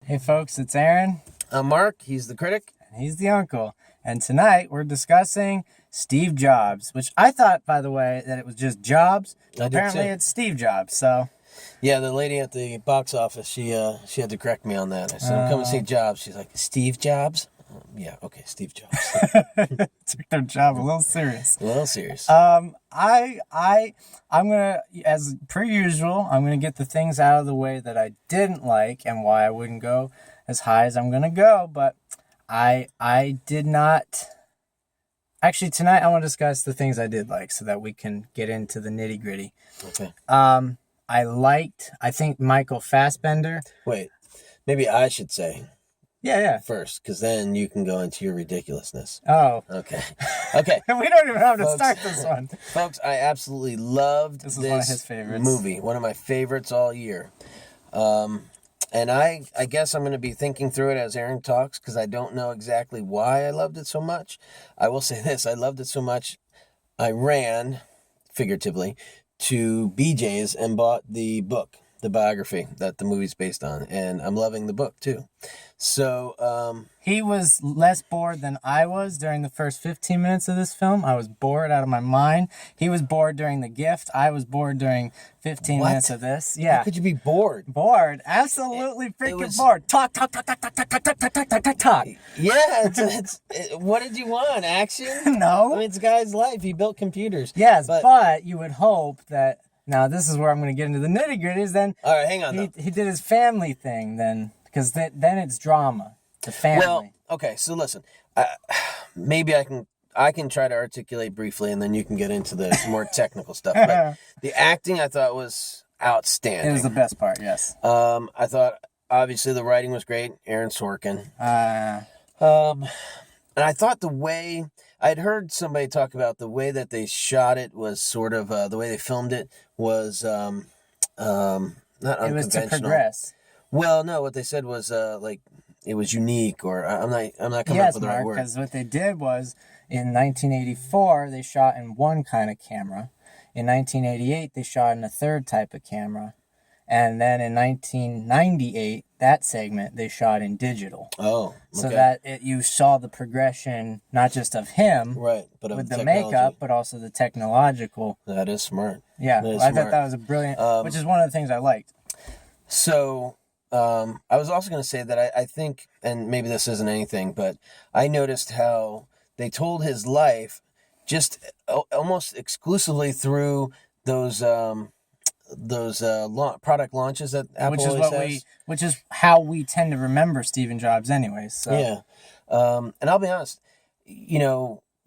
Hey folks, it's Aaron. I'm Mark, he's the critic. And he's the uncle. And tonight we're discussing Steve Jobs, which I thought, by the way, that it was just Jobs. Apparently it's Steve Jobs, so... Yeah, the lady at the box office, she had to correct me on that. I said, I'm coming to see Jobs. She's like, Steve Jobs? Yeah, okay, Steve Jobs. Took their job a little serious. A little serious. I'm gonna, as per usual, I'm gonna get the things out of the way that I didn't like and why I wouldn't go as high as I'm gonna go. But I did not. Actually, tonight I want to discuss the things I did like, so that we can get into the nitty gritty. Okay. I think Michael Fassbender. Wait, maybe I should say. Yeah. First, because then you can go into your ridiculousness. Oh. Okay. We don't even have to start this one. Folks, I absolutely loved this one of his favorites. movie. One of my favorites all year. And I guess I'm going to be thinking through it as Aaron talks, because I don't know exactly why I loved it so much. I will say this. I loved it so much, I ran, figuratively, to BJ's and bought the book, the biography that the movie's based on. And I'm loving the book, too. So, he was less bored than I was during the first 15 minutes of this film. I was bored out of my mind. He was bored during The Gift. I was bored during 15 minutes of this. Yeah. How could you be bored? Bored. Absolutely freaking bored. Talk. Yeah, what did you want? Action? No. I mean, it's a guy's life. He built computers. Yes, but you would hope that... Now, this is where I'm going to get into the nitty-gritties then. All right, hang on, he did his family thing then, because then it's drama. The family. Well, okay, so listen. Maybe I can try to articulate briefly, and then you can get into the more technical stuff. But the acting, I thought, was outstanding. It was the best part, yes. I thought, obviously, the writing was great. Aaron Sorkin. And I thought the way... I'd heard somebody talk about the way that they shot it was sort of... the way they filmed it was not unconventional. It was to progress. Well, no, what they said was like it was unique, or I'm not coming up with the right word. Because what they did was in 1984 they shot in one kind of camera. In 1988 they shot in a third type of camera, and then in 1998 that segment they shot in digital. Oh, okay. So that you saw the progression not just of him, right, but with of the makeup, but also the technological. That is smart. Yeah, I thought that was a brilliant, which is one of the things I liked. So. I was also going to say that I think, and maybe this isn't anything, but I noticed how they told his life just almost exclusively through those product launches that Apple always has. Which is how we tend to remember Steve Jobs anyways. So. Yeah. And I'll be honest,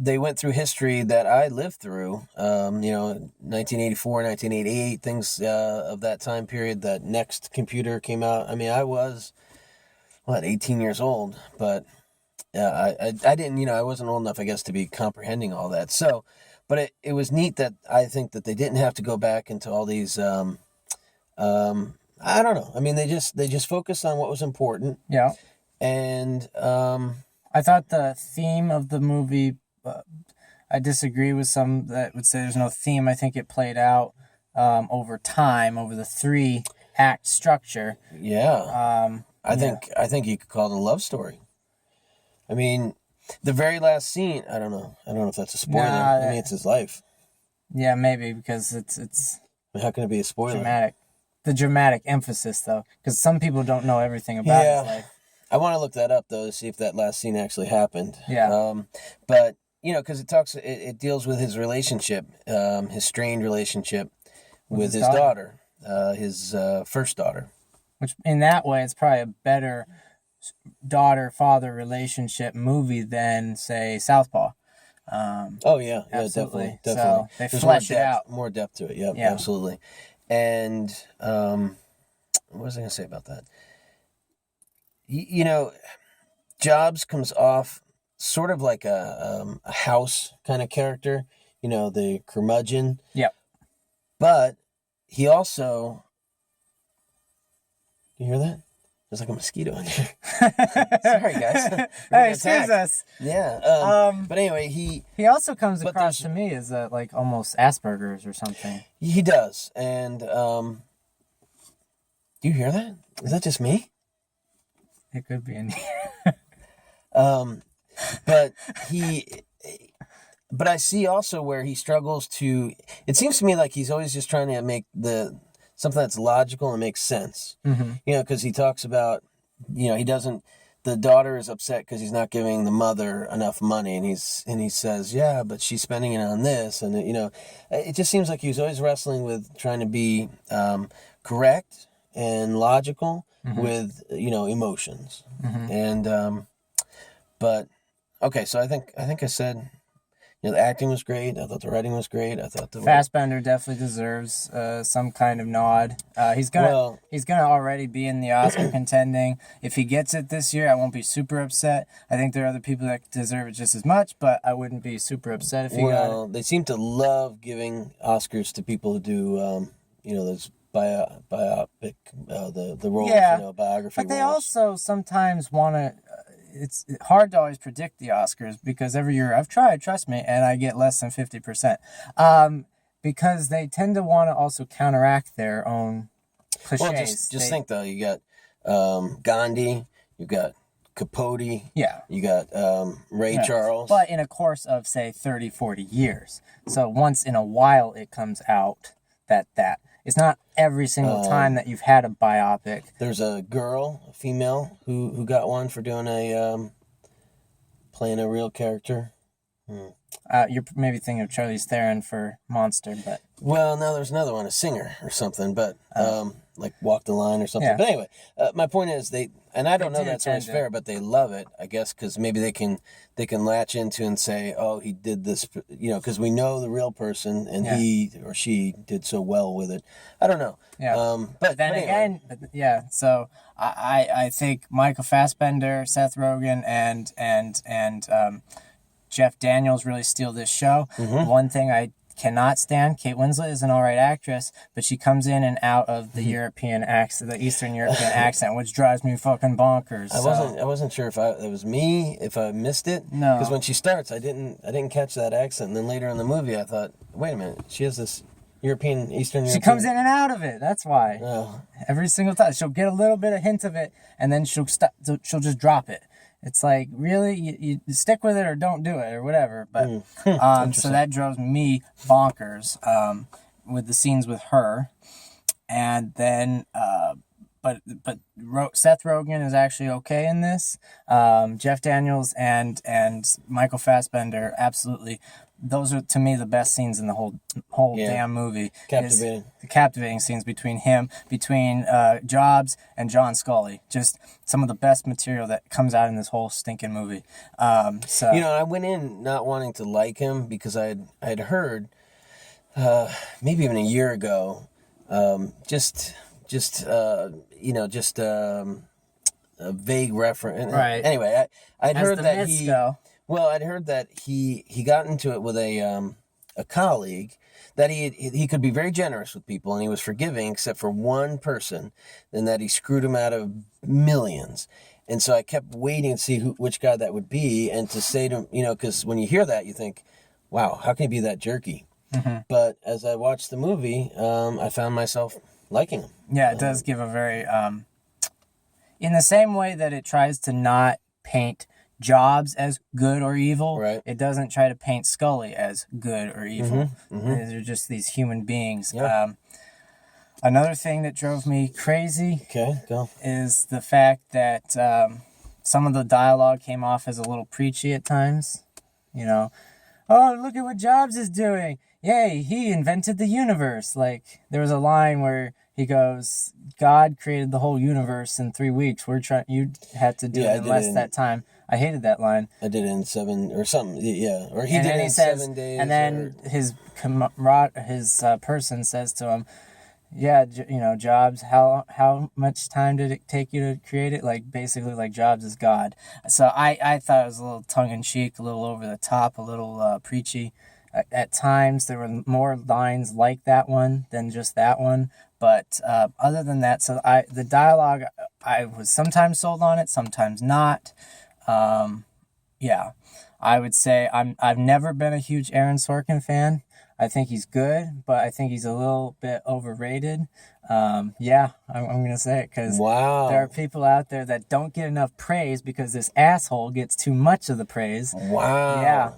they went through history that I lived through, 1984, 1988, things of that time period. That Next computer came out. I mean, I was, 18 years old, but I didn't, I wasn't old enough, I guess, to be comprehending all that. So, but it was neat that I think that they didn't have to go back into all these, I don't know. I mean, they just focused on what was important. Yeah. And I thought the theme of the movie... I disagree with some that would say there's no theme. I think it played out over time, over the 3-act structure. Yeah. I think you could call it a love story. I mean, the very last scene, I don't know if that's a spoiler. I mean, it's his life. Yeah, maybe, because it's how can it be a spoiler? Dramatic. The dramatic emphasis, though, because some people don't know everything about his life. I want to look that up, though, to see if that last scene actually happened. Yeah. But... because it deals with his relationship, his strained relationship with his daughter, his first daughter. Which, in that way, it's probably a better daughter-father relationship movie than, say, Southpaw. Yeah, definitely. So they flesh it out. More depth to it, yeah, absolutely. And what was I going to say about that? Jobs comes off sort of like a house kind of character, the curmudgeon. Yep. But he also... You hear that? There's like a mosquito in here. Sorry, guys. Hey, excuse us. Yeah. But anyway, he also comes across to me as like almost Asperger's or something. He does. And do you hear that? Is that just me? It could be in. But but I see also where he struggles to. It seems to me like he's always just trying to make something that's logical and makes sense. Mm-hmm. You know, because he talks about, he doesn't. The daughter is upset because he's not giving the mother enough money, and he says, yeah, but she's spending it on this, and it just seems like he's always wrestling with trying to be correct and logical with emotions, and but okay, so I think I said. The acting was great. I thought the writing was great. I thought Fassbender definitely deserves some kind of nod. He's gonna already be in the Oscar contending. If he gets it this year, I won't be super upset. I think there are other people that deserve it just as much, but I wouldn't be super upset if he got it. They seem to love giving Oscars to people who do those biopic the roles, biography. But they roles. also sometimes want to. It's hard to always predict the Oscars because every year I've tried, trust me, and I get less than 50%. Because they tend to want to also counteract their own cliches. Well, just think though, you got Gandhi, you got Capote, you got Ray Charles. But in a course of say 30, 40 years. So once in a while it comes out that it's not every single time that you've had a biopic. There's a female, who got one for doing playing a real character. You're maybe thinking of Charlize Theron for Monster, but... Well, no, there's another one, a singer or something, but like Walk the Line or something. Yeah. But anyway, my point is and I don't know that's always fair, but they love it, I guess, because maybe they can latch into and say, oh, he did this, because we know the real person, and he or she did so well with it. I don't know. Yeah. But then anyway. again, so I think Michael Fassbender, Seth Rogen, and Jeff Daniels really steal this show. Mm-hmm. One thing I cannot stand, Kate Winslet is an all right actress, but she comes in and out of the European accent, the Eastern European accent, which drives me fucking bonkers. I wasn't sure if it was me, if I missed it. No, because when she starts, I didn't catch that accent, and then later in the movie, I thought, wait a minute, she has this Eastern European. She comes in and out of it. That's why. Oh. Every single time she'll get a little bit of hint of it, and then she'll She'll just drop it. It's like, really, you stick with it or don't do it or whatever. But so that drove me bonkers with the scenes with her, and then but Seth Rogen is actually okay in this. Jeff Daniels and Michael Fassbender, absolutely. Those are, to me, the best scenes in the whole damn movie. Captivating. The captivating scenes between Jobs and John Scully. Just some of the best material that comes out in this whole stinking movie. So I went in not wanting to like him because I'd heard maybe even a year ago, a vague reference. Right. Anyway, I'd As heard the that myths go. Well, I'd heard that he got into it with a colleague, that he could be very generous with people and he was forgiving except for one person, and that he screwed him out of millions. And so I kept waiting to see which guy that would be, and to say to him, because when you hear that, you think, wow, how can he be that jerky? Mm-hmm. But as I watched the movie, I found myself liking him. Yeah, it does give a very, in the same way that it tries to not paint Jobs as good or evil, right. It doesn't try to paint Scully as good or evil. Mm-hmm. They're just these human beings. Yeah. Another thing that drove me crazy is the fact that some of the dialogue came off as a little preachy at times. Oh, look at what Jobs is doing. Yay, he invented the universe. Like, there was a line where he goes, God created the whole universe in 3 weeks. You had to do it in less that time. I hated that line. I did it in 7 or something. Yeah, or he did it in 7 days. And then his person says to him, "Yeah, Jobs. How much time did it take you to create it? Like, basically, like Jobs is God." So I thought it was a little tongue in cheek, a little over the top, a little preachy. At times, there were more lines like that one than just that one. But other than that, so the dialogue, I was sometimes sold on it, sometimes not. I would say I've never been a huge Aaron Sorkin fan. I think he's good, but I think he's a little bit overrated. Yeah, I'm gonna say it because Wow. there are people out there that don't get enough praise because this asshole gets too much of the praise. Wow. Yeah.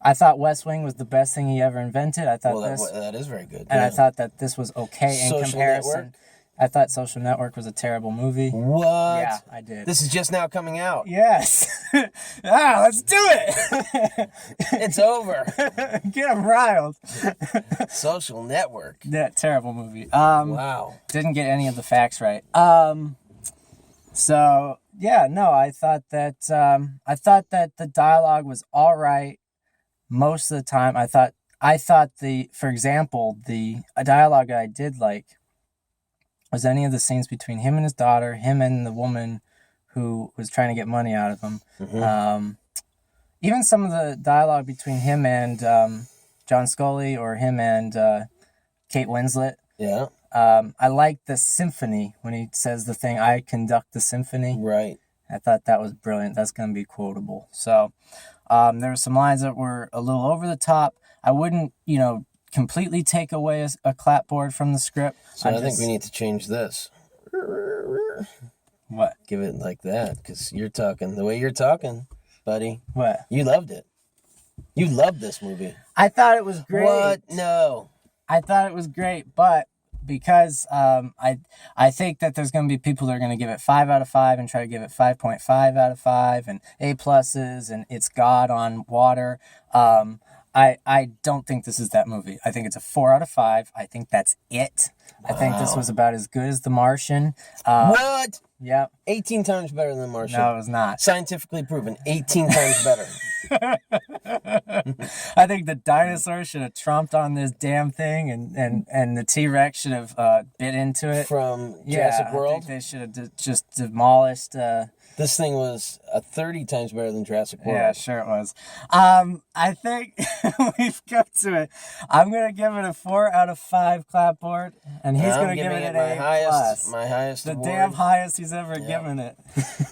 I thought West Wing was the best thing he ever invented. I thought Well, this, that is very good. and yeah. I thought that this was okay in Social comparison. Network? I thought Social Network was a terrible movie. What? Yeah, I did. This is just now coming out. Yes. Let's do it. It's over. Get him riled. Social Network. That terrible movie. Wow. Didn't get any of the facts right. So yeah, no, I thought that the dialogue was all right most of the time. I thought for example, the dialogue I did like was any of the scenes between him and his daughter, him and the woman who was trying to get money out of him. Mm-hmm. Even some of the dialogue between him and John Scully or him and Kate Winslet. Yeah. I liked the symphony when he says the thing, "I conduct the symphony." Right. I thought that was brilliant. That's going to be quotable. So there were some lines that were a little over the top. I wouldn't, completely take away a clapboard from the script. So I think we need to change this. What? Give it like that, because you're talking the way you're talking, buddy. What? You loved it. You loved this movie. I thought it was great. What? No. I thought it was great, but because I think that there's going to be people that are going to give it 5 out of 5 and try to give it 5.5 out of 5 and A pluses and it's God on water. I don't think this is that movie. I think it's a 4 out of 5. I think that's it. Wow. I think this was about as good as The Martian. What? Yep. 18 times better than The Martian. No, it was not. Scientifically proven. 18 times better. I think the dinosaur should have tromped on this damn thing and the T-Rex should have bit into it. From Jurassic World? I think they should have just demolished... This thing was 30 times better than Jurassic World. Yeah, sure it was. I think we've come to it. I'm going to give it a 4 out of 5 clapboard, and he's going to give it an A+. My highest the award. Damn highest he's ever given it.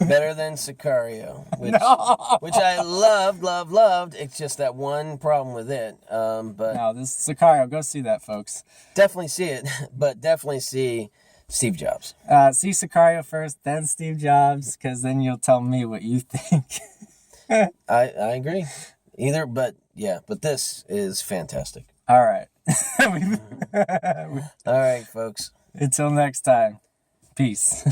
Better than Sicario, which I loved. It's just that one problem with it. But no, this Sicario, go see that, folks. Definitely see it, but definitely see Steve Jobs. See Sicario first, then Steve Jobs, because then you'll tell me what you think. I agree. But this is fantastic. All right. All right, folks. Until next time. Peace.